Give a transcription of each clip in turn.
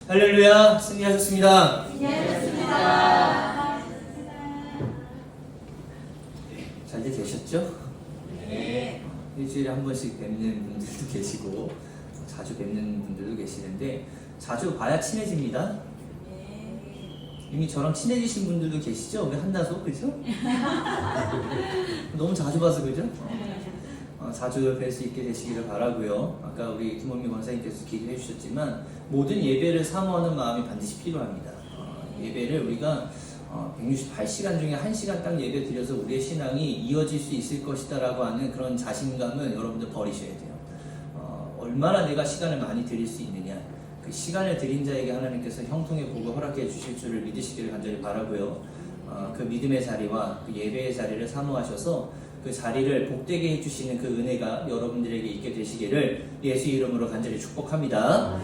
할렐루야, 승리하셨습니다. 승리하셨습니다. 잘들 계셨죠? 네. 일주일에 한 번씩 뵙는 분들도 계시고 자주 뵙는 분들도 계시는데 자주 봐야 친해집니다. 이미 저랑 친해지신 분들도 계시죠? 우리 한나소, 그죠? 너무 자주 봐서 그죠? 자주 뵐 수 있게 되시기를 바라고요. 아까 우리 김원미 권사님께서 기도해 주셨지만 모든 예배를 사모하는 마음이 반드시 필요합니다. 예배를 우리가 168시간 중에 1시간 딱 예배 드려서 우리의 신앙이 이어질 수 있을 것이다 라고 하는 그런 자신감을 여러분들 버리셔야 돼요. 얼마나 내가 시간을 많이 드릴 수 있느냐, 그 시간을 드린 자에게 하나님께서 형통의 복을 허락해 주실 줄을 믿으시기를 간절히 바라고요. 그 믿음의 자리와 그 예배의 자리를 사모하셔서 그 자리를 복되게 해주시는 그 은혜가 여러분들에게 있게 되시기를 예수 이름으로 간절히 축복합니다.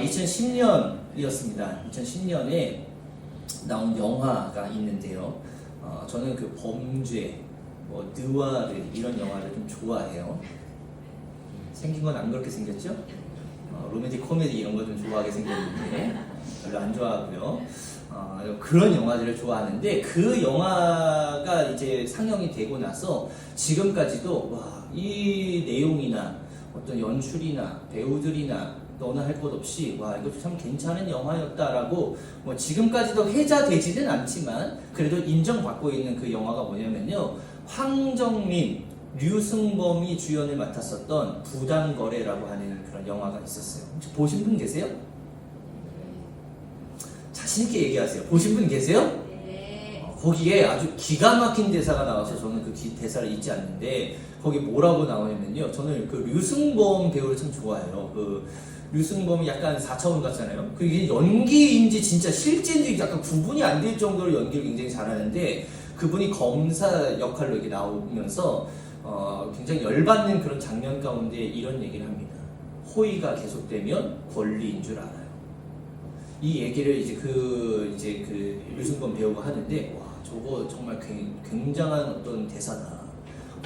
2010년이었습니다. 2010년에 나온 영화가 있는데요. 저는 그 범죄, 느와르 이런 영화를 좀 좋아해요. 생긴 건 안 그렇게 생겼죠? 로맨틱 코미디 이런 거 좀 좋아하게 생겼는데 별로 안 좋아하고요. 그런 영화들을 좋아하는데 그 영화가 이제 상영이 되고 나서 지금까지도 이 내용이나 어떤 연출이나 배우들이나 너나 할 것 없이 이거 참 괜찮은 영화였다라고 지금까지도 회자되지는 않지만 그래도 인정받고 있는 그 영화가 뭐냐면요, 황정민, 류승범이 주연을 맡았었던 부당거래라고 하는 그런 영화가 있었어요. 혹시 보신 분 계세요? 자신있게 얘기하세요. 보신 분 계세요? 네. 거기에 아주 기가 막힌 대사가 나와서 저는 그 대사를 잊지 않는데 거기 뭐라고 나오냐면요, 저는 그 류승범 배우를 참 좋아해요. 그 류승범이 약간 4차원 같잖아요. 그게 연기인지 진짜 실제인지 약간 구분이 안 될 정도로 연기를 굉장히 잘하는데 그분이 검사 역할로 이렇게 나오면서 굉장히 열받는 그런 장면 가운데 이런 얘기를 합니다. 호의가 계속되면 권리인 줄 알아요. 이 얘기를 이제 그 류승범 배우가 하는데 저거 정말 굉장한 어떤 대사다.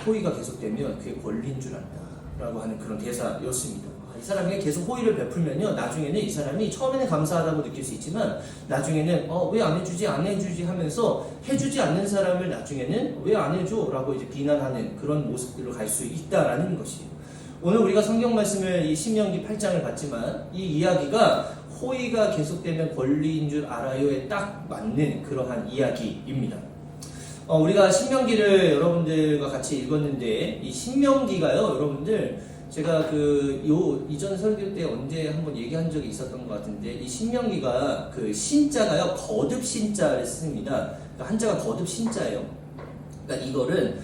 호의가 계속되면 그게 권리인 줄 안다라고 하는 그런 대사였습니다. 이 사람이 계속 호의를 베풀면요, 나중에는 이 사람이 처음에는 감사하다고 느낄 수 있지만 나중에는 왜 안 해주지 하면서 해주지 않는 사람을 나중에는 왜 안 해줘? 라고 이제 비난하는 그런 모습들로 갈 수 있다라는 것이에요. 오늘 우리가 성경 말씀을 이 신명기 8장을 봤지만 이 이야기가 호의가 계속되면 권리인 줄 알아요에 딱 맞는 그러한 이야기입니다. 우리가 신명기를 여러분들과 같이 읽었는데 이 신명기가요, 여러분들 제가 이전 설교 때 언제 한번 얘기한 적이 있었던 것 같은데 이 신명기가 그 신자가요, 거듭 신자를 씁니다. 그러니까 한자가 거듭 신자예요. 그러니까 이거를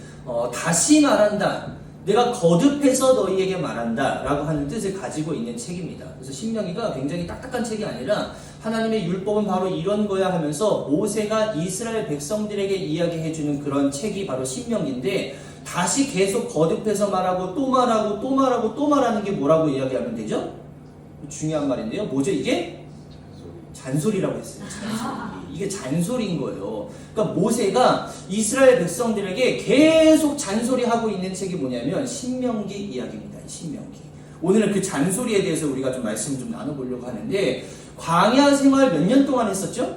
다시 말한다, 내가 거듭해서 너희에게 말한다 라고 하는 뜻을 가지고 있는 책입니다. 그래서 신명기가 굉장히 딱딱한 책이 아니라 하나님의 율법은 바로 이런 거야 하면서 모세가 이스라엘 백성들에게 이야기해주는 그런 책이 바로 신명기인데, 다시 계속 거듭해서 말하고 또 말하고 또 말하고 또 말하는 게 뭐라고 이야기하면 되죠? 중요한 말인데요. 뭐죠 이게? 잔소리라고 했어요. 잔소리. 이게 잔소리인 거예요. 그러니까 모세가 이스라엘 백성들에게 계속 잔소리하고 있는 책이 뭐냐면 신명기 이야기입니다. 신명기. 오늘은 그 잔소리에 대해서 우리가 좀 말씀 좀 나눠보려고 하는데, 광야 생활 몇 년 동안 했었죠?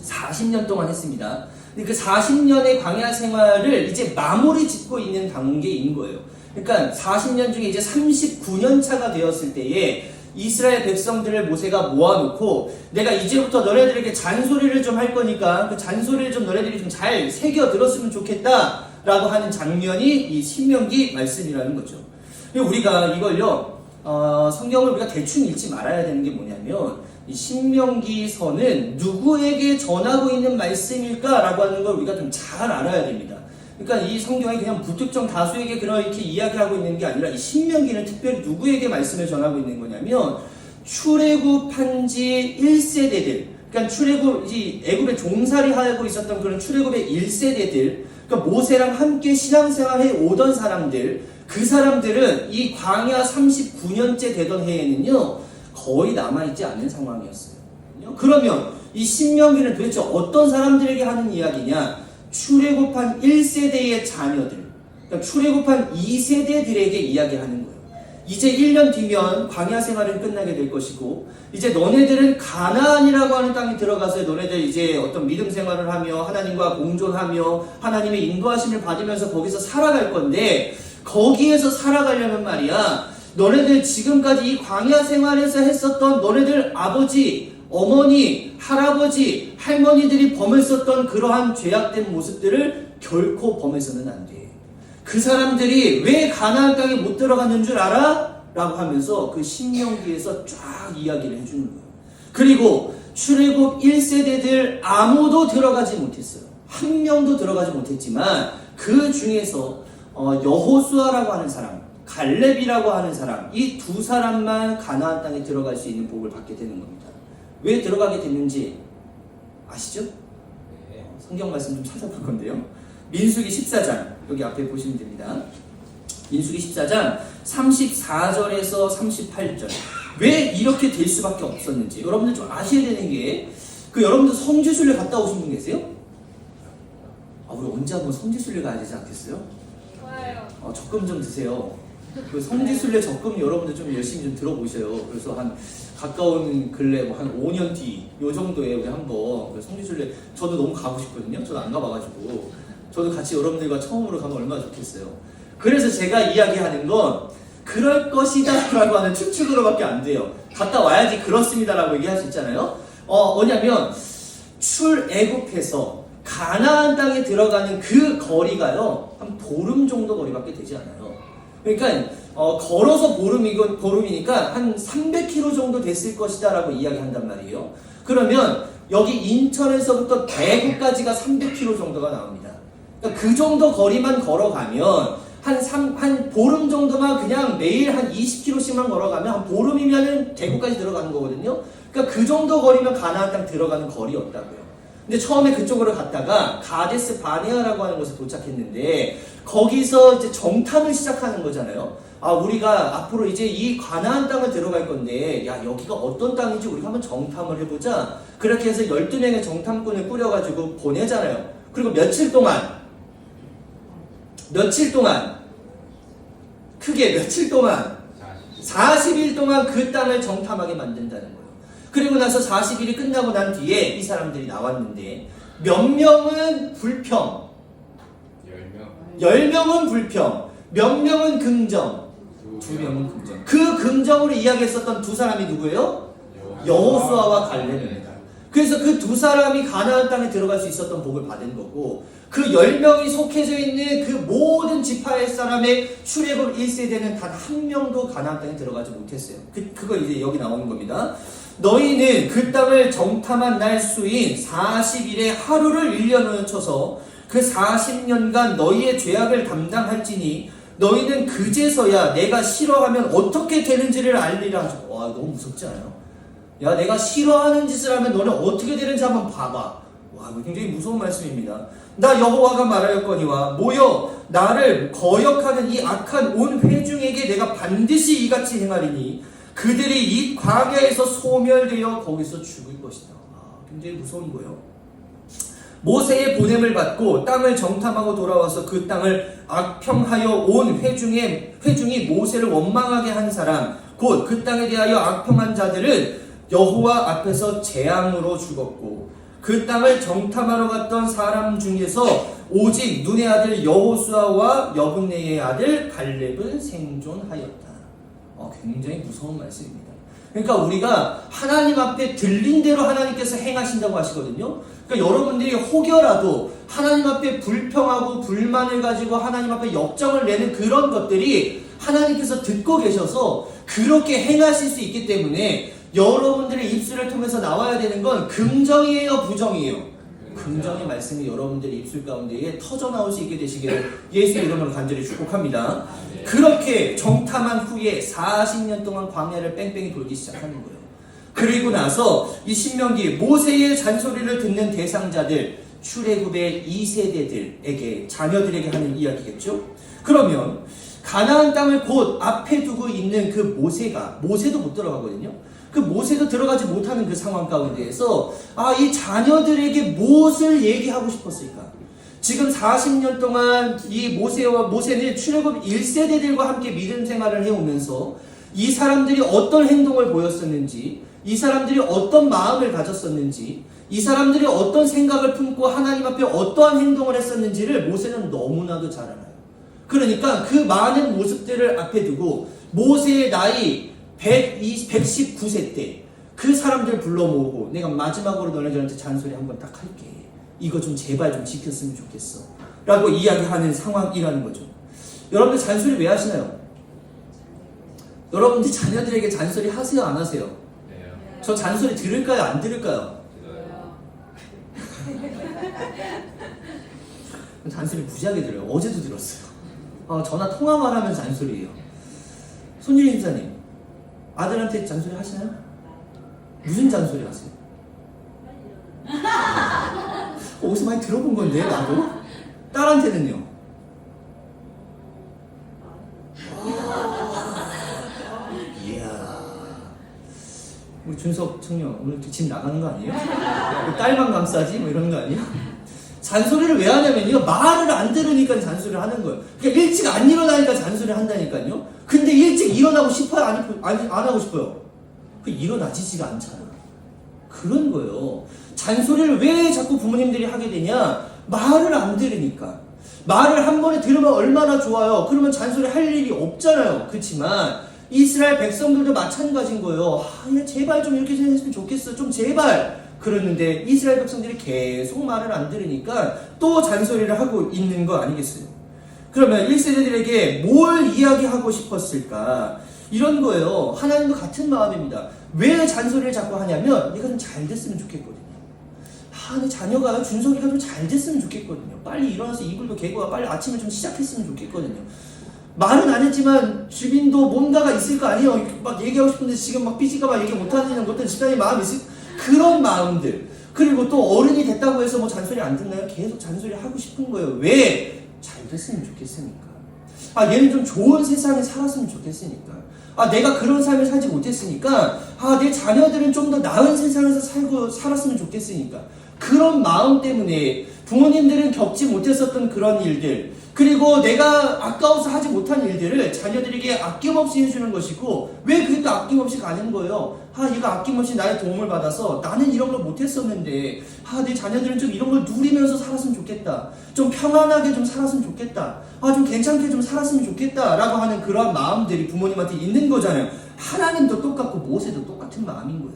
40년 동안 했습니다. 근데 그 40년의 광야 생활을 이제 마무리 짓고 있는 단계인 거예요. 그러니까 40년 중에 이제 39년 차가 되었을 때에 이스라엘 백성들을 모세가 모아놓고 내가 이제부터 너네들에게 잔소리를 좀 할 거니까 그 잔소리를 좀 너네들이 좀 잘 새겨 들었으면 좋겠다 라고 하는 장면이 이 신명기 말씀이라는 거죠. 우리가 이걸요, 성경을 우리가 대충 읽지 말아야 되는 게 뭐냐면 이 신명기서는 누구에게 전하고 있는 말씀일까라고 하는 걸 우리가 좀 잘 알아야 됩니다. 그러니까 이 성경이 그냥 무특정 다수에게 그렇게 이야기하고 있는 게 아니라 이 신명기는 특별히 누구에게 말씀을 전하고 있는 거냐면 출애굽한 지 1세대들, 그러니까 애굽에 종살이 하고 있었던 그런 출애굽의 1세대들, 그러니까 모세랑 함께 신앙생활해 오던 사람들, 그 사람들은 이 광야 39년째 되던 해에는요 거의 남아있지 않는 상황이었어요. 그러면 이 신명기는 도대체 어떤 사람들에게 하는 이야기냐? 출애굽한 1세대의 자녀들, 그러니까 출애굽한 2세대들에게 이야기하는 거예요. 이제 1년 뒤면 광야 생활은 끝나게 될 것이고 이제 너네들은 가나안이라고 하는 땅에 들어가서 너네들 이제 어떤 믿음 생활을 하며 하나님과 공존하며 하나님의 인도하심을 받으면서 거기서 살아갈 건데 거기에서 살아가려면 말이야 너네들 지금까지 이 광야 생활에서 했었던 너네들 아버지, 어머니, 할아버지, 할머니들이 범했었던 그러한 죄악된 모습들을 결코 범해서는 안 돼. 그 사람들이 왜 가나안 땅에 못 들어갔는 줄 알아? 라고 하면서 그 신명기에서 쫙 이야기를 해주는 거예요. 그리고 출애굽 1세대들 아무도 들어가지 못했어요. 한 명도 들어가지 못했지만 그 중에서 여호수아라고 하는 사람, 갈렙이라고 하는 사람, 이 두 사람만 가나안 땅에 들어갈 수 있는 복을 받게 되는 겁니다. 왜 들어가게 됐는지 아시죠? 성경 말씀 좀 찾아볼 건데요. 민수기 14장 여기 앞에 보시면 됩니다. 민수기 14장 34절에서 38절 왜 이렇게 될 수밖에 없었는지 여러분들 좀 아셔야 되는 게 여러분들 성지순례 갔다 오신 분 계세요? 우리 언제 한번 성지순례 가야 되지 않겠어요? 좋아요. 적금 좀 드세요. 그 성지순례 적금 여러분들 좀 열심히 좀 들어보셔요. 그래서 한 가까운 근래 한 5년 뒤 요 정도에 우리 한번 그 성지순례 저도 너무 가고 싶거든요. 저도 안 가봐가지고 저도 같이 여러분들과 처음으로 가면 얼마나 좋겠어요. 그래서 제가 이야기하는 건 그럴 것이다 라고 하는 추측으로밖에 안 돼요. 갔다 와야지 그렇습니다 라고 얘기할 수 있잖아요. 뭐냐면 출애굽해서 가나안 땅에 들어가는 그 거리가요 한 보름 정도 거리밖에 되지 않아요. 그러니까 걸어서 보름이니까 한 300km 정도 됐을 것이다 라고 이야기한단 말이에요. 그러면 여기 인천에서부터 대구까지가 300km 정도가 나옵니다. 그러니까 그 정도 거리만 걸어가면 한 보름 정도만 그냥 매일 한 20km씩만 걸어가면 한 보름이면은 대구까지 들어가는 거거든요. 그러니까 그 정도 거리면 가나안 땅 들어가는 거리였다고요. 근데 처음에 그쪽으로 갔다가 가데스 바네아라고 하는 곳에 도착했는데 거기서 이제 정탐을 시작하는 거잖아요. 우리가 앞으로 이제 이 가나안 땅을 들어갈 건데 야 여기가 어떤 땅인지 우리가 한번 정탐을 해보자. 그렇게 해서 12명의 정탐꾼을 꾸려가지고 보내잖아요. 그리고 며칠 동안 크게 며칠 동안 40일 동안 그 땅을 정탐하게 만든다는 거예요. 그리고 나서 40일이 끝나고 난 뒤에 이 사람들이 나왔는데 몇 명은 불평 10명은 불평 몇 명은 긍정 2명은 긍정. 그 긍정으로 이야기했었던 두 사람이 누구예요? 여호수아와 갈렙입니다. 그래서 그 두 사람이 가나안 땅에 들어갈 수 있었던 복을 받은 거고 그 10명이 속해져 있는 그 모든 지파의 사람의 출애굽 1세대는 단 한 명도 가나안 땅에 들어가지 못했어요. 그거 이제 여기 나오는 겁니다. 너희는 그 땅을 정탐한 날 수인 40일의 하루를 1년으로 쳐서 그 40년간 너희의 죄악을 담당할지니 너희는 그제서야 내가 싫어하면 어떻게 되는지를 알리라 하죠. 와 너무 무섭지 않아요? 야 내가 싫어하는 짓을 하면 너는 어떻게 되는지 한번 봐봐. 와 이거 굉장히 무서운 말씀입니다. 나 여호와가 말하였거니와 모여 나를 거역하는 이 악한 온 회중에게 내가 반드시 이같이 행하리니 그들이 이 광야에서 소멸되어 거기서 죽을 것이다. 굉장히 무서운 거예요. 모세의 보냄을 받고 땅을 정탐하고 돌아와서 그 땅을 악평하여 온 회중이 모세를 원망하게 한 사람 곧 그 땅에 대하여 악평한 자들은 여호와 앞에서 재앙으로 죽었고 그 땅을 정탐하러 갔던 사람 중에서 오직 눈의 아들 여호수아와 여분네의 아들 갈렙은 생존하였다. 굉장히 무서운 말씀입니다. 그러니까 우리가 하나님 앞에 들린 대로 하나님께서 행하신다고 하시거든요. 그러니까 여러분들이 혹여라도 하나님 앞에 불평하고 불만을 가지고 하나님 앞에 역정을 내는 그런 것들이 하나님께서 듣고 계셔서 그렇게 행하실 수 있기 때문에 여러분들의 입술을 통해서 나와야 되는 건 긍정이에요, 부정이에요? 긍정의 말씀이 여러분들의 입술 가운데에 터져나올 수 있게 되시기를 예수 이름으로 간절히 축복합니다. 그렇게 정탐한 후에 40년 동안 광야를 뺑뺑이 돌기 시작하는 거예요. 그리고 나서 이 신명기 모세의 잔소리를 듣는 대상자들 출애굽의 2세대들에게 자녀들에게 하는 이야기겠죠. 그러면 가나안 땅을 곧 앞에 두고 있는 그 모세도 못 들어가거든요. 그 모세도 들어가지 못하는 그 상황 가운데에서 이 자녀들에게 무엇을 얘기하고 싶었을까? 지금 40년 동안 이 모세는 출애굽 1세대들과 함께 믿음 생활을 해오면서 이 사람들이 어떤 행동을 보였었는지, 이 사람들이 어떤 마음을 가졌었는지, 이 사람들이 어떤 생각을 품고 하나님 앞에 어떠한 행동을 했었는지를 모세는 너무나도 잘 알아요. 그러니까 그 많은 모습들을 앞에 두고 모세의 나이 119세 때 그 사람들 불러 모으고 내가 마지막으로 너네들한테 잔소리 한번 딱 할게. 이거 좀 제발 좀 지켰으면 좋겠어. 라고 이야기하는 상황이라는 거죠. 여러분들 잔소리 왜 하시나요? 여러분들 자녀들에게 잔소리 하세요, 안 하세요? 네. 저 잔소리 들을까요, 안 들을까요? 잔소리 무지하게 들어요. 어제도 들었어요. 전화 통화만 하면 잔소리예요. 손유리 집사님, 아들한테 잔소리 하시나요? 무슨 잔소리 하세요? 어디서 많이 들어본 건데, 나도? 딸한테는요? 이야. 우리 준석 청년, 오늘 집 나가는 거 아니에요? 딸만 감싸지? 뭐 이런 거 아니에요? 잔소리를 왜 하냐면요, 말을 안 들으니까 잔소리를 하는 거예요. 그러니까 일찍 안 일어나니까 잔소리를 한다니까요. 근데 일찍 일어나고 싶어요? 안 하고 싶어요? 일어나지지가 않잖아. 그런 거예요. 잔소리를 왜 자꾸 부모님들이 하게 되냐? 말을 안 들으니까. 말을 한 번에 들으면 얼마나 좋아요. 그러면 잔소리 할 일이 없잖아요. 그렇지만 이스라엘 백성들도 마찬가지인 거예요. 제발 좀 이렇게 했으면 좋겠어. 좀 제발. 그러는데 이스라엘 백성들이 계속 말을 안 들으니까 또 잔소리를 하고 있는 거 아니겠어요? 그러면 1세대들에게 뭘 이야기하고 싶었을까? 이런 거예요. 하나님도 같은 마음입니다. 왜 잔소리를 자꾸 하냐면 얘가 좀 잘 됐으면 좋겠거든요. 내 자녀가, 준석이가 좀 잘 됐으면 좋겠거든요. 빨리 일어나서 이불도 개고 빨리 아침을 좀 시작했으면 좋겠거든요. 말은 안 했지만 주민도 뭔가가 있을 거 아니에요. 막 얘기하고 싶은데 지금 막 삐지가 막 얘기 못하는 것들 집단의 마음이 있을 그런 마음들. 그리고 또 어른이 됐다고 해서 뭐 잔소리 안 듣나요? 계속 잔소리 하고 싶은 거예요. 왜? 잘 됐으면 좋겠으니까. 얘는 좀 좋은 세상에 살았으면 좋겠으니까. 내가 그런 삶을 살지 못했으니까 내 자녀들은 좀 더 나은 세상에서 살았으면 좋겠으니까. 그런 마음 때문에 부모님들은 겪지 못했었던 그런 일들, 그리고 내가 아까워서 하지 못한 일들을 자녀들에게 아낌없이 해주는 것이고, 왜 그게 또 아낌없이 가는 거예요? 얘가 아낌없이 나의 도움을 받아서 나는 이런 걸 못했었는데 내 자녀들은 좀 이런 걸 누리면서 살았으면 좋겠다. 좀 평안하게 좀 살았으면 좋겠다. 좀 괜찮게 좀 살았으면 좋겠다. 라고 하는 그런 마음들이 부모님한테 있는 거잖아요. 하나님도 똑같고 모세도 똑같은 마음인 거예요.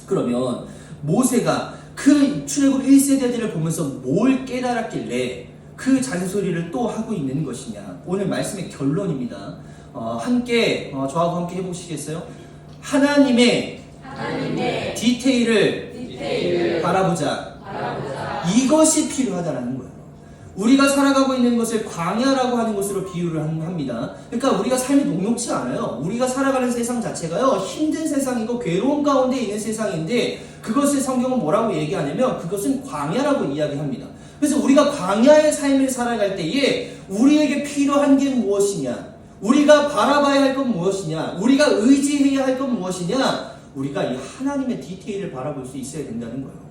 그러면 모세가 그 출애굽 1세대들을 보면서 뭘 깨달았길래 그 잔소리를 또 하고 있는 것이냐. 오늘 말씀의 결론입니다. 함께 저하고 함께 해보시겠어요? 하나님의 디테일을 바라보자. 이것이 필요하다는 거예요. 우리가 살아가고 있는 것을 광야라고 하는 것으로 비유를 합니다. 그러니까 우리가 삶이 녹록치 않아요. 우리가 살아가는 세상 자체가요, 힘든 세상이고 괴로운 가운데 있는 세상인데, 그것을 성경은 뭐라고 얘기하냐면 그것은 광야라고 이야기합니다. 그래서 우리가 광야의 삶을 살아갈 때에 우리에게 필요한 게 무엇이냐, 우리가 바라봐야 할 건 무엇이냐, 우리가 의지해야 할 건 무엇이냐, 우리가 이 하나님의 디테일을 바라볼 수 있어야 된다는 거예요.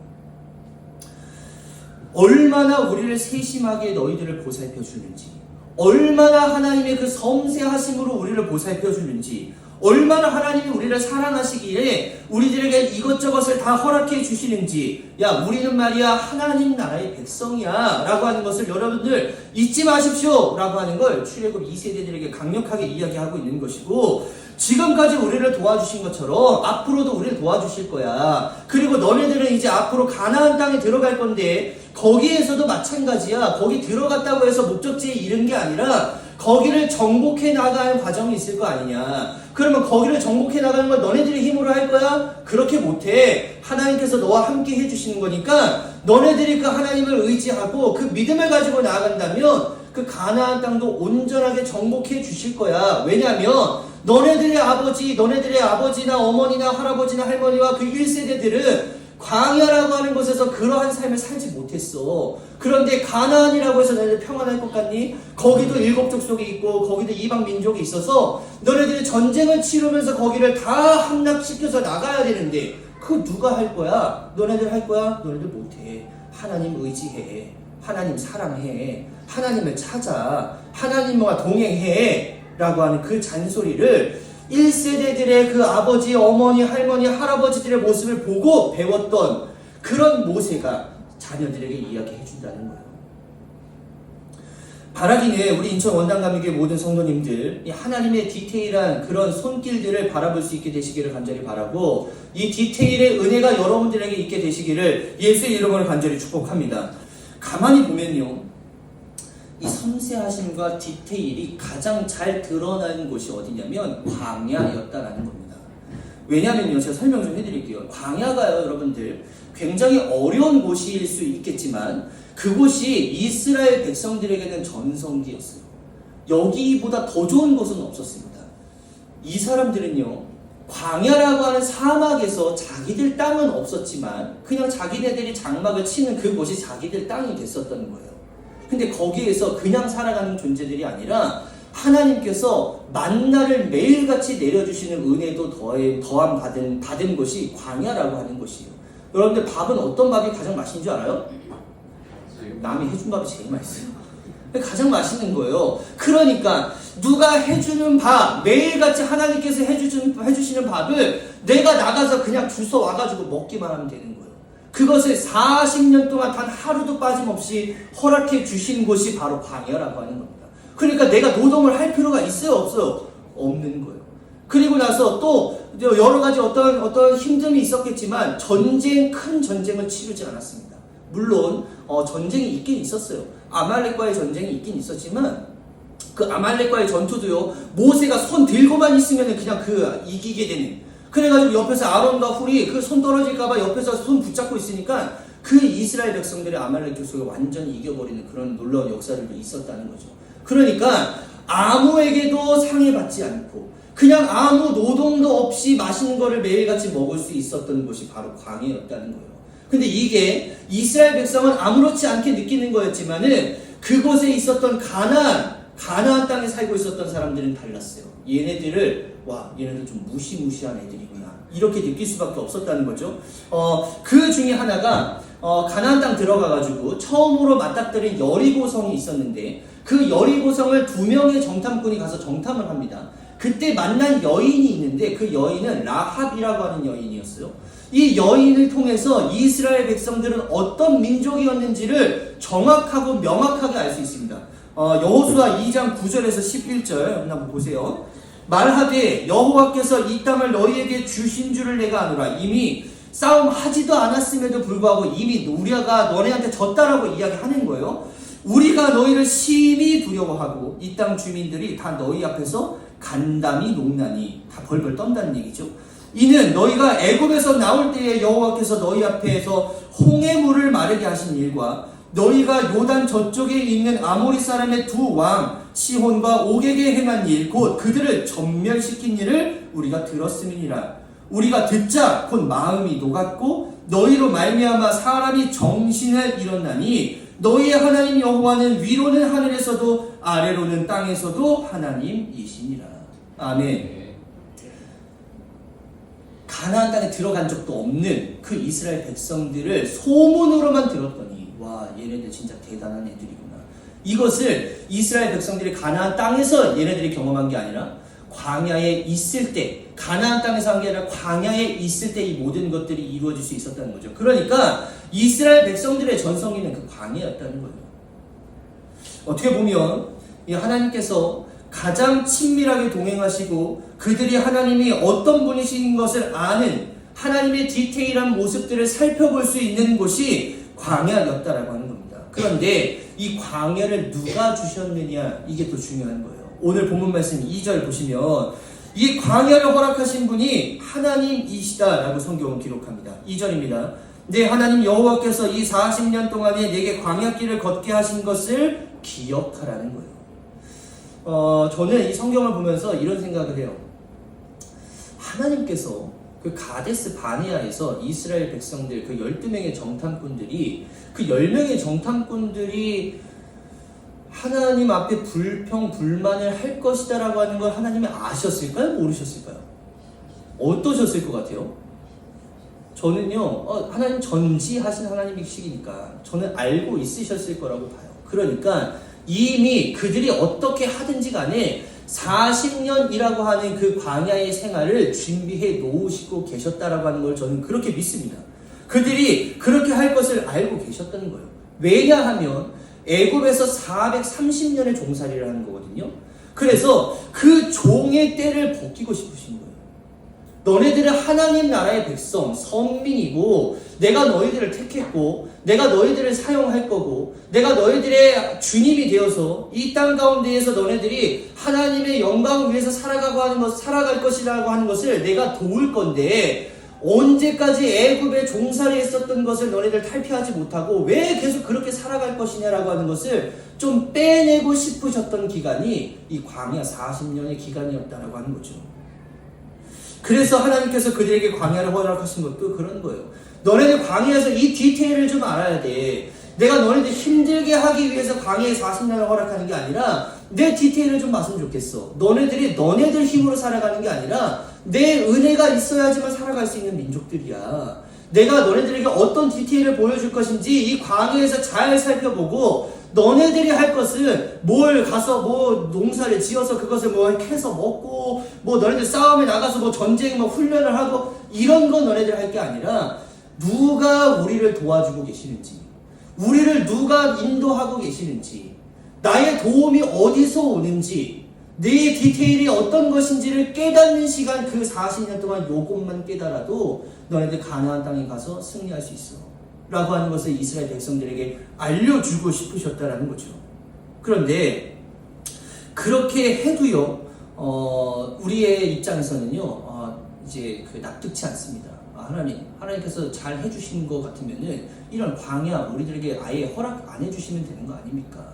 얼마나 우리를 세심하게 너희들을 보살펴 주는지, 얼마나 하나님의 그 섬세하심으로 우리를 보살펴 주는지, 얼마나 하나님이 우리를 사랑하시기에 우리들에게 이것저것을 다 허락해 주시는지, 우리는 말이야 하나님 나라의 백성이야 라고 하는 것을 여러분들 잊지 마십시오 라고 하는 걸 출애굽 2세대들에게 강력하게 이야기하고 있는 것이고, 지금까지 우리를 도와주신 것처럼 앞으로도 우리를 도와주실 거야. 그리고 너네들은 이제 앞으로 가나안 땅에 들어갈 건데 거기에서도 마찬가지야. 거기 들어갔다고 해서 목적지에 이른 게 아니라 거기를 정복해 나가는 과정이 있을 거 아니냐. 그러면 거기를 정복해 나가는 걸 너네들의 힘으로 할 거야? 그렇게 못해. 하나님께서 너와 함께 해주시는 거니까 너네들이 그 하나님을 의지하고 그 믿음을 가지고 나아간다면 그 가나안 땅도 온전하게 정복해 주실 거야. 왜냐하면 너네들의 아버지나 어머니나 할아버지나 할머니와 그 1세대들은 광야라고 하는 곳에서 그러한 삶을 살지 못했어. 그런데 가나안이라고 해서 너네들 평안할 것 같니? 거기도 일곱 족속이 있고 거기도 이방 민족이 있어서 너네들이 전쟁을 치르면서 거기를 다 함락시켜서 나가야 되는데 그거 누가 할 거야? 너네들 할 거야? 너네들 못해. 하나님 의지해. 하나님 사랑해, 하나님을 찾아, 하나님과 동행해 라고 하는 그 잔소리를 1세대들의 그 아버지, 어머니, 할머니, 할아버지들의 모습을 보고 배웠던 그런 모세가 자녀들에게 이야기해 준다는 거예요. 바라기는 우리 인천 원당감리교회 모든 성도님들 이 하나님의 디테일한 그런 손길들을 바라볼 수 있게 되시기를 간절히 바라고, 이 디테일의 은혜가 여러분들에게 있게 되시기를 예수의 이름으로 간절히 축복합니다. 가만히 보면요, 이 섬세하심과 디테일이 가장 잘 드러나는 곳이 어디냐면 광야였다라는 겁니다. 왜냐면요, 제가 설명 좀 해드릴게요. 광야가요, 여러분들 굉장히 어려운 곳일 수 있겠지만 그곳이 이스라엘 백성들에게는 전성기였어요. 여기보다 더 좋은 곳은 없었습니다. 이 사람들은요, 광야라고 하는 사막에서 자기들 땅은 없었지만 그냥 자기네들이 장막을 치는 그곳이 자기들 땅이 됐었던 거예요. 근데 거기에서 그냥 살아가는 존재들이 아니라 하나님께서 만나를 매일같이 내려주시는 은혜도 더함 받은 곳이 광야라고 하는 곳이에요. 여러분들 밥은 어떤 밥이 가장 맛있는 줄 알아요? 남이 해준 밥이 제일 맛있어요. 가장 맛있는 거예요. 그러니까 누가 해주는 밥, 매일같이 하나님께서 해주시는 밥을 내가 나가서 그냥 주워 와가지고 먹기만 하면 되는 거예요. 그것을 40년 동안 단 하루도 빠짐없이 허락해 주신 곳이 바로 광야라고 하는 겁니다. 그러니까 내가 노동을 할 필요가 있어요, 없어요? 없는 거예요. 그리고 나서 또 여러 가지 어떤 힘듦이 있었겠지만 큰 전쟁을 치르지 않았습니다. 물론 전쟁이 있긴 있었어요. 아말렉과의 전쟁이 있긴 있었지만 그 아말렉과의 전투도요, 모세가 손 들고만 있으면 그냥 이기게 되는, 그래가지고 옆에서 아론과 훌이 그 손 떨어질까봐 옆에서 손 붙잡고 있으니까 그 이스라엘 백성들의 아말렉 족속을 완전히 이겨버리는 그런 놀라운 역사들도 있었다는 거죠. 그러니까 아무에게도 상해받지 않고 그냥 아무 노동도 없이 맛있는 거를 매일같이 먹을 수 있었던 곳이 바로 광야였다는 거예요. 근데 이게 이스라엘 백성은 아무렇지 않게 느끼는 거였지만은 그곳에 있었던 가나안 땅에 살고 있었던 사람들은 달랐어요. 얘네들 좀 무시무시한 애들이구나, 이렇게 느낄 수밖에 없었다는 거죠. 그 중에 하나가 가나안 땅 들어가가지고 처음으로 맞닥뜨린 여리고성이 있었는데 그 여리고성을 2명의 정탐꾼이 가서 정탐을 합니다. 그때 만난 여인이 있는데 그 여인은 라합이라고 하는 여인이었어요. 이 여인을 통해서 이스라엘 백성들은 어떤 민족이었는지를 정확하고 명확하게 알 수 있습니다. 여호수아 2장 9절에서 11절 한번 보세요. 말하되 여호와께서 이 땅을 너희에게 주신 줄을 내가 아노라. 이미 싸움하지도 않았음에도 불구하고 이미 우리가 너네한테 졌다라고 이야기하는 거예요. 우리가 너희를 심히 두려워하고 이 땅 주민들이 다 너희 앞에서 간담이 녹나니, 다 벌벌 떤다는 얘기죠. 이는 너희가 애굽에서 나올 때에 여호와께서 너희 앞에서 홍해물을 마르게 하신 일과 너희가 요단 저쪽에 있는 아모리 사람의 2왕 시혼과 옥에게 행한 일, 곧 그들을 전멸시킨 일을 우리가 들었음이니라. 우리가 듣자 곧 마음이 녹았고 너희로 말미암아 사람이 정신을 잃었나니 너희의 하나님 여호와는 위로는 하늘에서도 아래로는 땅에서도 하나님이시니라. 아멘. 가나안 땅에 들어간 적도 없는 그 이스라엘 백성들을 소문으로만 들었더니 와, 얘네들 진짜 대단한 애들이구나. 이것을 이스라엘 백성들이 가나안 땅에서 얘네들이 경험한 게 아니라 광야에 있을 때, 가나안 땅에서 한 게 아니라 광야에 있을 때 이 모든 것들이 이루어질 수 있었다는 거죠. 그러니까 이스라엘 백성들의 전성기는 그 광야였다는 거예요. 어떻게 보면 이 하나님께서 가장 친밀하게 동행하시고 그들이 하나님이 어떤 분이신 것을 아는 하나님의 디테일한 모습들을 살펴볼 수 있는 곳이 광야였다라고 하는 겁니다. 그런데 이 광야를 누가 주셨느냐, 이게 더 중요한 거예요. 오늘 본문 말씀 2절 보시면 이 광야를 허락하신 분이 하나님이시다라고 성경은 기록합니다. 2절입니다. 네, 하나님 여호와께서 이 40년 동안에 내게 광야길을 걷게 하신 것을 기억하라는 거예요. 저는 이 성경을 보면서 이런 생각을 해요. 하나님께서 그 가데스 바네아에서 이스라엘 백성들 그 12명의 정탐꾼들이, 그 10명의 정탐꾼들이 하나님 앞에 불평불만을 할 것이다 라고 하는 걸 하나님이 아셨을까요? 모르셨을까요? 어떠셨을 것 같아요? 저는요, 하나님 전지하신 하나님이시니까 저는 알고 있으셨을 거라고 봐요. 그러니까 이미 그들이 어떻게 하든지 간에 40년이라고 하는 그 광야의 생활을 준비해 놓으시고 계셨다라고 하는 걸 저는 그렇게 믿습니다. 그들이 그렇게 할 것을 알고 계셨다는 거예요. 왜냐하면 애굽에서 430년의 종살이를 하는 거거든요. 그래서 그 종의 때를 벗기고 싶으신 거예요. 너네들은 하나님 나라의 백성, 선민이고 내가 너희들을 택했고 내가 너희들을 사용할 거고 내가 너희들의 주님이 되어서 이 땅 가운데에서 너네들이 하나님의 영광을 위해서 살아갈 것이라고 하는 것을 내가 도울 건데 언제까지 애굽의 종살이에 있었던 것을 너네들 탈피하지 못하고 왜 계속 그렇게 살아갈 것이냐라고 하는 것을 좀 빼내고 싶으셨던 기간이 이 광야 40년의 기간이었다라고 하는 거죠. 그래서 하나님께서 그들에게 광야를 허락하신 것도 그런 거예요. 너네들 광야에서 이 디테일을 좀 알아야 돼. 내가 너네들 힘들게 하기 위해서 광야에 40년을 허락하는 게 아니라 내 디테일을 좀 봤으면 좋겠어. 너네들이 너네들 힘으로 살아가는 게 아니라 내 은혜가 있어야지만 살아갈 수 있는 민족들이야. 내가 너네들에게 어떤 디테일을 보여줄 것인지 이 광야에서 잘 살펴보고 너네들이 할 것은 뭘 가서 뭐 농사를 지어서 그것을 뭐 캐서 먹고 뭐 너네들 싸움에 나가서 뭐 전쟁 뭐 훈련을 하고 이런 건 너네들 할 게 아니라 누가 우리를 도와주고 계시는지 우리를 누가 인도하고 계시는지 나의 도움이 어디서 오는지 내 디테일이 어떤 것인지를 깨닫는 시간 그 40년 동안 요것만 깨달아도 너네들 가나안 땅에 가서 승리할 수 있어 라고 하는 것을 이스라엘 백성들에게 알려주고 싶으셨다라는 거죠. 그런데 그렇게 해도요 우리의 입장에서는요 이제 그 납득치 않습니다. 하나님께서 잘 해주신 것 같으면은 이런 광야 우리들에게 아예 허락 안 해주시면 되는 거 아닙니까?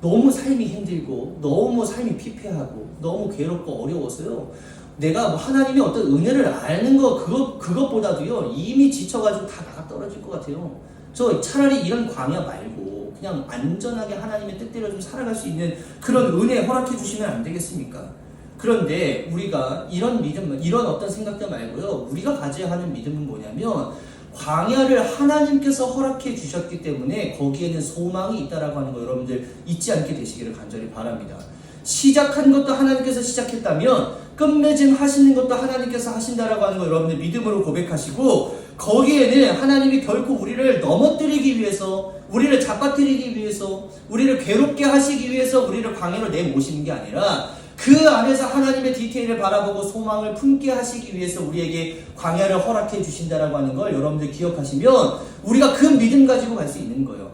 너무 삶이 힘들고 너무 삶이 피폐하고 너무 괴롭고 어려워서요 내가 뭐 하나님의 어떤 은혜를 아는 그것보다도요 이미 지쳐가지고 다 나가 떨어질 것 같아요. 저 차라리 이런 광야 말고 그냥 안전하게 하나님의 뜻대로 좀 살아갈 수 있는 그런 은혜 허락해 주시면 안 되겠습니까? 그런데 우리가 이런 믿음, 이런 어떤 생각들 말고요 우리가 가져야 하는 믿음은 뭐냐면 광야를 하나님께서 허락해 주셨기 때문에 거기에는 소망이 있다라고 하는 거 여러분들 잊지 않게 되시기를 간절히 바랍니다. 시작한 것도 하나님께서 시작했다면 끝맺음 하시는 것도 하나님께서 하신다라고 하는 거 여러분들 믿음으로 고백하시고 거기에는 하나님이 결코 우리를 넘어뜨리기 위해서 우리를 잡아뜨리기 위해서 우리를 괴롭게 하시기 위해서 우리를 광야로 내모시는 게 아니라 그 안에서 하나님의 디테일을 바라보고 소망을 품게 하시기 위해서 우리에게 광야를 허락해 주신다라고 하는 걸 여러분들 기억하시면 우리가 그 믿음 가지고 갈 수 있는 거예요.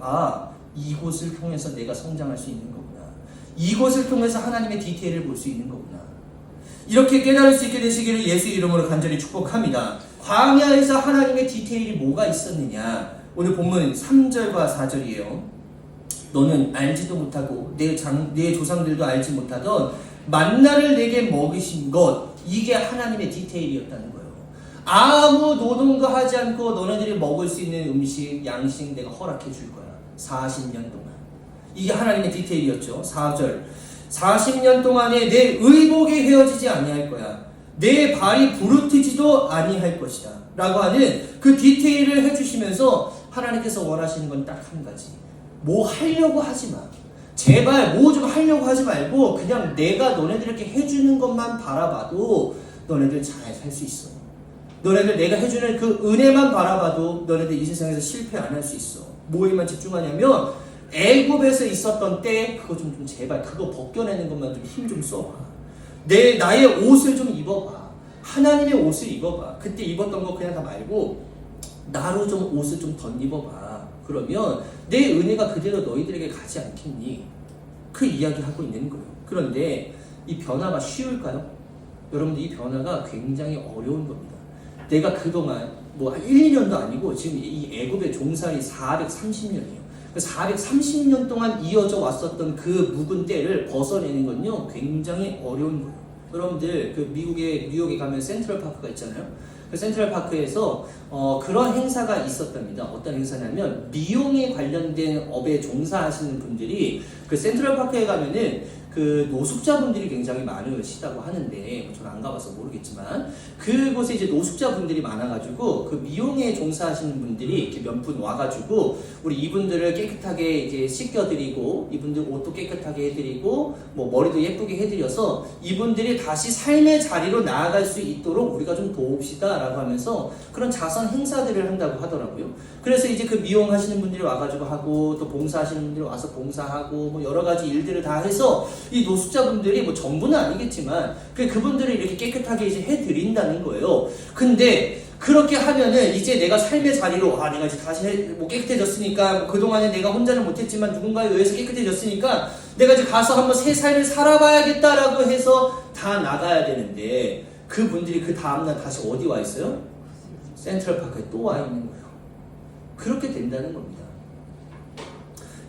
이곳을 통해서 내가 성장할 수 있는 거구나. 이곳을 통해서 하나님의 디테일을 볼 수 있는 거구나. 이렇게 깨달을 수 있게 되시기를 예수 이름으로 간절히 축복합니다. 광야에서 하나님의 디테일이 뭐가 있었느냐. 오늘 본문 3절과 4절이에요. 너는 알지도 못하고 내 조상들도 알지 못하던 만나를 내게 먹이신 것 이게 하나님의 디테일이었다는 거예요. 아무 노동도 하지 않고 너네들이 먹을 수 있는 음식, 양식 내가 허락해 줄 거야. 40년 동안. 이게 하나님의 디테일이었죠. 4절 40년 동안에 내 의복에 헤어지지 아니할 거야. 내 발이 부르트지도 아니할 것이다 라고 하는 그 디테일을 해주시면서 하나님께서 원하시는 건 딱 한 가지. 뭐 하려고 하지 마. 제발 뭐 좀 하려고 하지 말고 그냥 내가 너네들에게 해주는 것만 바라봐도 너네들 잘 살 수 있어. 너네들 내가 해주는 그 은혜만 바라봐도 너네들 이 세상에서 실패 안 할 수 있어. 뭐에만 집중하냐면 애굽에서 있었던 때 그거 좀 제발 그거 벗겨내는 것만 좀 힘 좀 써봐. 나의 옷을 좀 입어봐. 하나님의 옷을 입어봐. 그때 입었던 거 그냥 다 말고 나로 좀 옷을 좀 덧입어봐. 그러면 내 은혜가 그대로 너희들에게 가지 않겠니? 그 이야기하고 있는 거예요. 그런데 이 변화가 쉬울까요? 여러분들 이 변화가 굉장히 어려운 겁니다. 내가 그동안 뭐 1, 2년도 아니고 지금 이 애굽의 종살이 430년이에요. 430년 동안 이어져 왔었던 그 묵은 때를 벗어내는 건요 굉장히 어려운 거예요. 여러분들 그 미국의 뉴욕에 가면 센트럴파크가 있잖아요. 그 센트럴파크에서 그런 행사가 있었답니다. 어떤 행사냐면 미용에 관련된 업에 종사하시는 분들이 그 센트럴파크에 가면은 그 노숙자분들이 굉장히 많으시다고 하는데 저는 안 가봐서 모르겠지만 그곳에 이제 노숙자분들이 많아가지고 그 미용에 종사하시는 분들이 이렇게 몇 분 와가지고 우리 이분들을 깨끗하게 이제 씻겨드리고 이분들 옷도 깨끗하게 해드리고 뭐 머리도 예쁘게 해드려서 이분들이 다시 삶의 자리로 나아갈 수 있도록 우리가 좀 도웁시다라고 하면서 그런 자선 행사들을 한다고 하더라고요. 그래서 이제 그 미용하시는 분들이 와가지고 하고 또 봉사하시는 분들이 와서 봉사하고 뭐 여러 가지 일들을 다 해서 이 노숙자분들이 뭐 전부는 아니겠지만 그분들을 이렇게 깨끗하게 이제 해드린다는 거예요. 근데 그렇게 하면은 이제 내가 삶의 자리로 내가 이제 다시 뭐 깨끗해졌으니까 뭐 그동안에 내가 혼자는 못했지만 누군가에 의해서 깨끗해졌으니까 내가 이제 가서 한번 새 삶을 살아봐야겠다라고 해서 다 나가야 되는데 그분들이 그 다음날 다시 어디 와 있어요? 센트럴파크에 또 와 있는 거예요. 그렇게 된다는 겁니다.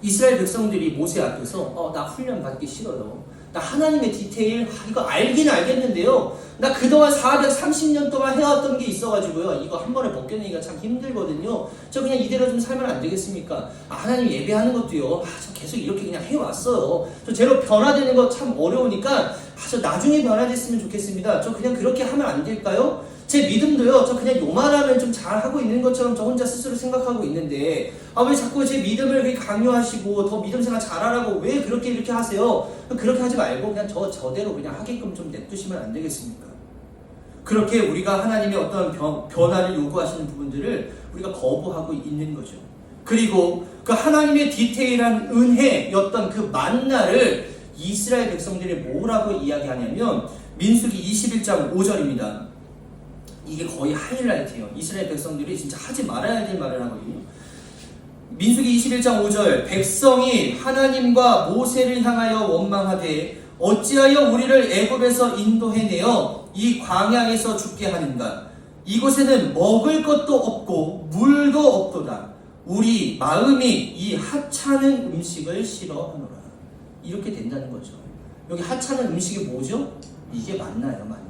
이스라엘 백성들이 모세 앞에서 나 훈련 받기 싫어요. 나 하나님의 디테일 이거 알긴 알겠는데요. 나 그동안 430년 동안 해왔던 게 있어가지고요. 이거 한 번에 벗겨내기가 참 힘들거든요. 저 그냥 이대로 좀 살면 안 되겠습니까? 하나님 예배하는 것도요. 저 계속 이렇게 그냥 해왔어요. 저 제로 변화되는 거 참 어려우니까 저 나중에 변화됐으면 좋겠습니다. 저 그냥 그렇게 하면 안 될까요? 제 믿음도요, 저 그냥 요만하면 좀 잘하고 있는 것처럼 저 혼자 스스로 생각하고 있는데, 왜 자꾸 제 믿음을 그렇게 강요하시고, 더 믿음 생활 잘하라고 왜 그렇게 이렇게 하세요? 그렇게 하지 말고, 그냥 저대로 그냥 하게끔 좀 냅두시면 안 되겠습니까? 그렇게 우리가 하나님의 어떤 변화를 요구하시는 부분들을 우리가 거부하고 있는 거죠. 그리고 그 하나님의 디테일한 은혜였던 그 만나를 이스라엘 백성들이 뭐라고 이야기하냐면, 민수기 21장 5절입니다. 이게 거의 하이라이트예요. 이스라엘 백성들이 진짜 하지 말아야 될 말을 하거든요. 민수기 21장 5절 백성이 하나님과 모세를 향하여 원망하되 어찌하여 우리를 애굽에서 인도해내어 이 광야에서 죽게 하는가. 이곳에는 먹을 것도 없고 물도 없도다. 우리 마음이 이 하찮은 음식을 싫어하노라. 이렇게 된다는 거죠. 여기 하찮은 음식이 뭐죠? 이게 만나예요. 만나.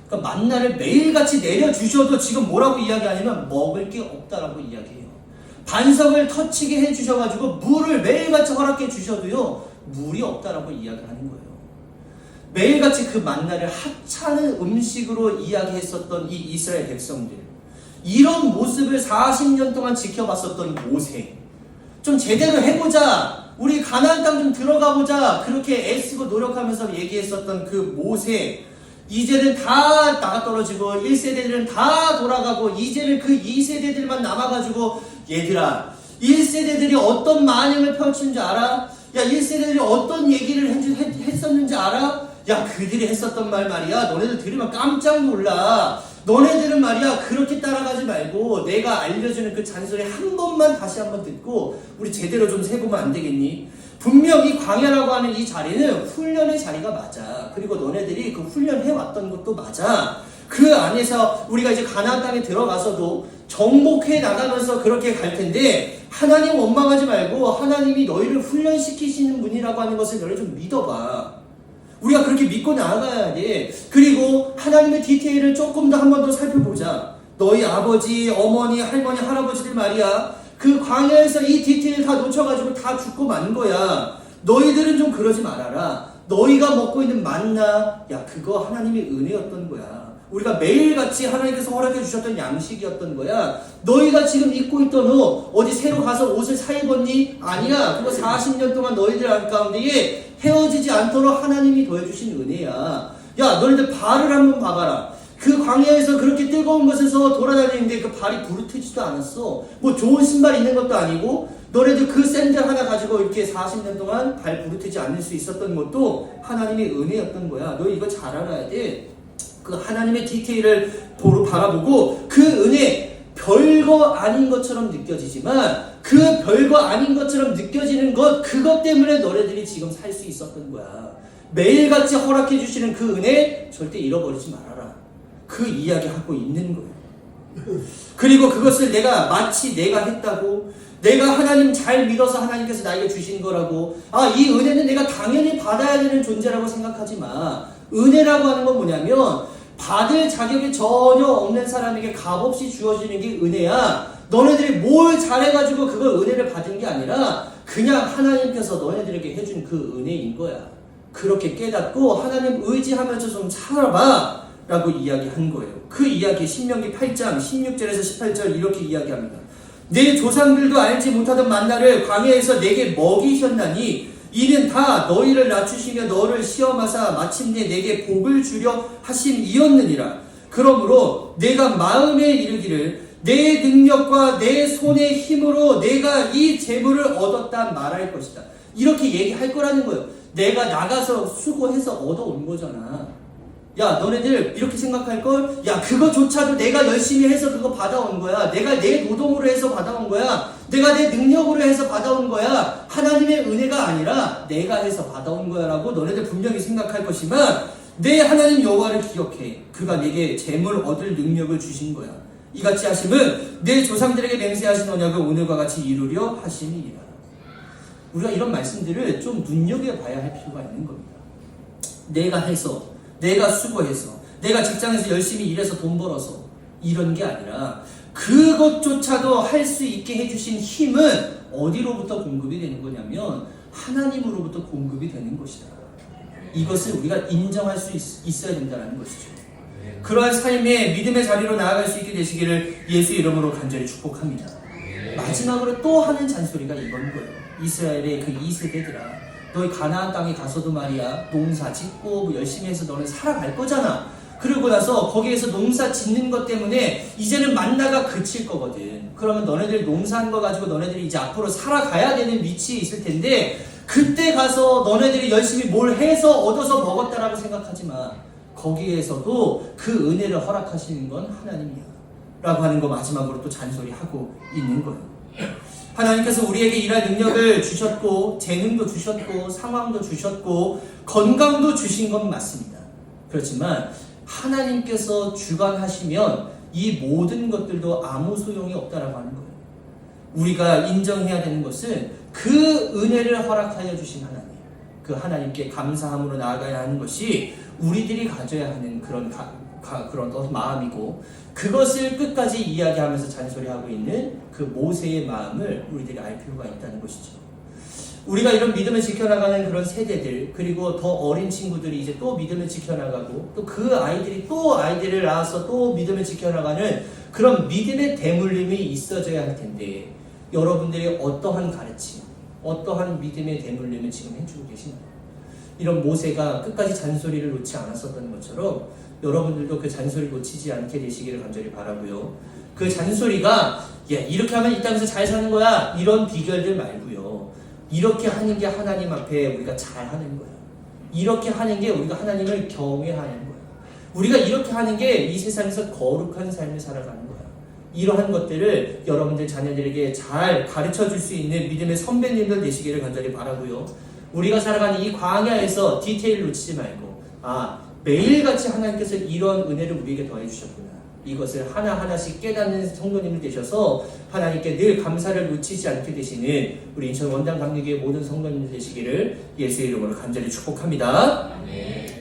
그러니까 만나를 매일같이 내려주셔도 지금 뭐라고 이야기하냐면 먹을 게 없다라고 이야기해요. 반석을 터치게 해주셔가지고 물을 매일같이 허락해 주셔도요 물이 없다라고 이야기하는 거예요. 매일같이 그 만나를 하찮은 음식으로 이야기했었던 이 이스라엘 백성들, 이런 모습을 40년 동안 지켜봤었던 모세, 좀 제대로 해보자, 우리 가나안 땅 좀 들어가보자, 그렇게 애쓰고 노력하면서 얘기했었던 그 모세, 이제는 다 나가떨어지고 1세대들은 다 돌아가고 이제는 그 2세대들만 남아가지고 얘들아 1세대들이 어떤 만행을 펼친 줄 알아? 야 1세대들이 어떤 얘기를 했었는지 알아? 야 그들이 했었던 말 말이야 너네들 들으면 깜짝 놀라. 너네들은 말이야 그렇게 따라가지 말고 내가 알려주는 그 잔소리 한 번만 다시 한번 듣고 우리 제대로 좀 세보면 안 되겠니? 분명히 광야라고 하는 이 자리는 훈련의 자리가 맞아. 그리고 너네들이 그 훈련해왔던 것도 맞아. 그 안에서 우리가 이제 가나안 땅에 들어가서도 정복해 나가면서 그렇게 갈 텐데 하나님 원망하지 말고 하나님이 너희를 훈련시키시는 분이라고 하는 것을 너희 좀 믿어봐. 우리가 그렇게 믿고 나아가야 돼. 그리고 하나님의 디테일을 조금 더 한 번 더 살펴보자. 너희 아버지, 어머니, 할머니, 할아버지들 말이야. 그 광야에서 이 디테일 다 놓쳐가지고 다 죽고 만 거야. 너희들은 좀 그러지 말아라. 너희가 먹고 있는 만나, 야 그거 하나님의 은혜였던 거야. 우리가 매일같이 하나님께서 허락해 주셨던 양식이었던 거야. 너희가 지금 입고 있던 옷 어디 새로 가서 옷을 사 입었니? 아니야. 그거 40년 동안 너희들 가운데에 헤어지지 않도록 하나님이 더해주신 은혜야. 야 너희들 발을 한번 봐봐라. 그 광야에서 그렇게 뜨거운 곳에서 돌아다니는데 그 발이 부르트지도 않았어. 뭐 좋은 신발 있는 것도 아니고 너네들 그 샌들 하나 가지고 이렇게 40년 동안 발 부르트지 않을 수 있었던 것도 하나님의 은혜였던 거야. 너 이거 잘 알아야 돼. 그 하나님의 디테일을 바라보고 그 은혜 별거 아닌 것처럼 느껴지지만 그 별거 아닌 것처럼 느껴지는 것 그것 때문에 너네들이 지금 살 수 있었던 거야. 매일같이 허락해 주시는 그 은혜 절대 잃어버리지 말아라. 그 이야기하고 있는 거예요. 그리고 그것을 마치 내가 했다고, 내가 하나님 잘 믿어서 하나님께서 나에게 주신 거라고, 이 은혜는 내가 당연히 받아야 되는 존재라고 생각하지 마. 은혜라고 하는 건 뭐냐면 받을 자격이 전혀 없는 사람에게 값없이 주어지는 게 은혜야. 너네들이 뭘 잘해가지고 그걸 은혜를 받은 게 아니라 그냥 하나님께서 너네들에게 해준 그 은혜인 거야. 그렇게 깨닫고 하나님 의지하면서 좀 살아봐 라고 이야기한 거예요. 그 이야기 신명기 8장 16절에서 18절 이렇게 이야기합니다. 내 조상들도 알지 못하던 만나를 광야에서 내게 먹이셨나니 이는 다 너희를 낮추시며 너를 시험하사 마침내 내게 복을 주려 하심이었느니라. 그러므로 내가 마음에 이르기를 내 능력과 내 손의 힘으로 내가 이 재물을 얻었다 말할 것이다. 이렇게 얘기할 거라는 거예요. 내가 나가서 수고해서 얻어온 거잖아. 야, 너네들 이렇게 생각할걸? 야, 그거조차도 내가 열심히 해서 그거 받아온 거야. 내가 내 노동으로 해서 받아온 거야. 내가 내 능력으로 해서 받아온 거야. 하나님의 은혜가 아니라 내가 해서 받아온 거야 라고 너네들 분명히 생각할 것이지만 내 하나님 여호와를 기억해. 그가 내게 재물 얻을 능력을 주신 거야. 이같이 하심은 내 조상들에게 맹세하신 언약을 오늘과 같이 이루려 하심이니라. 우리가 이런 말씀들을 좀 눈여겨봐야 할 필요가 있는 겁니다. 내가 해서, 내가 수고해서, 내가 직장에서 열심히 일해서 돈 벌어서 이런 게 아니라 그것조차도 할 수 있게 해주신 힘은 어디로부터 공급이 되는 거냐면 하나님으로부터 공급이 되는 것이다. 이것을 우리가 인정할 수 있어야 된다는 것이죠. 그러한 삶의 믿음의 자리로 나아갈 수 있게 되시기를 예수 이름으로 간절히 축복합니다. 마지막으로 또 하는 잔소리가 이건 거예요. 이스라엘의 그 2세대들아, 너희 가나안 땅에 가서도 말이야 농사 짓고 뭐 열심히 해서 너는 살아갈 거잖아. 그러고 나서 거기에서 농사 짓는 것 때문에 이제는 만나가 그칠 거거든. 그러면 너네들 농사한 거 가지고 너네들이 이제 앞으로 살아가야 되는 위치에 있을 텐데 그때 가서 너네들이 열심히 뭘 해서 얻어서 먹었다라고 생각하지 마. 거기에서도 그 은혜를 허락하시는 건 하나님이야 라고 하는 거 마지막으로 또 잔소리하고 있는 거예요. 하나님께서 우리에게 일할 능력을 주셨고 재능도 주셨고 상황도 주셨고 건강도 주신 건 맞습니다. 그렇지만 하나님께서 주관하시면 이 모든 것들도 아무 소용이 없다라고 하는 거예요. 우리가 인정해야 되는 것은 그 은혜를 허락하여 주신 하나님, 그 하나님께 감사함으로 나아가야 하는 것이 우리들이 가져야 하는 그런 그런 마음이고, 그것을 끝까지 이야기하면서 잔소리하고 있는 그 모세의 마음을 우리들이 알 필요가 있다는 것이죠. 우리가 이런 믿음을 지켜나가는 그런 세대들, 그리고 더 어린 친구들이 이제 또 믿음을 지켜나가고, 또 그 아이들이 또 아이들을 낳아서 또 믿음을 지켜나가는 그런 믿음의 대물림이 있어져야 할 텐데, 여러분들이 어떠한 가르침, 어떠한 믿음의 대물림을 지금 해주고 계시나요? 이런 모세가 끝까지 잔소리를 놓지 않았었던 것처럼 여러분들도 그 잔소리 놓치지 않게 되시기를 간절히 바라고요. 그 잔소리가 야, 이렇게 하면 이 땅에서 잘 사는 거야, 이런 비결들 말고요. 이렇게 하는 게 하나님 앞에 우리가 잘하는 거예요. 이렇게 하는 게 우리가 하나님을 경외하는 거예요. 우리가 이렇게 하는 게 이 세상에서 거룩한 삶을 살아가는 거예요. 이러한 것들을 여러분들 자녀들에게 잘 가르쳐 줄 수 있는 믿음의 선배님들 되시기를 간절히 바라고요. 우리가 살아가는 이 광야에서 디테일을 놓치지 말고, 매일같이 하나님께서 이런 은혜를 우리에게 더해 주셨구나, 이것을 하나하나씩 깨닫는 성도님들 되셔서 하나님께 늘 감사를 놓치지 않게 되시는 우리 인천 원당 감리교회 모든 성도님들 되시기를 예수의 이름으로 간절히 축복합니다. 아멘.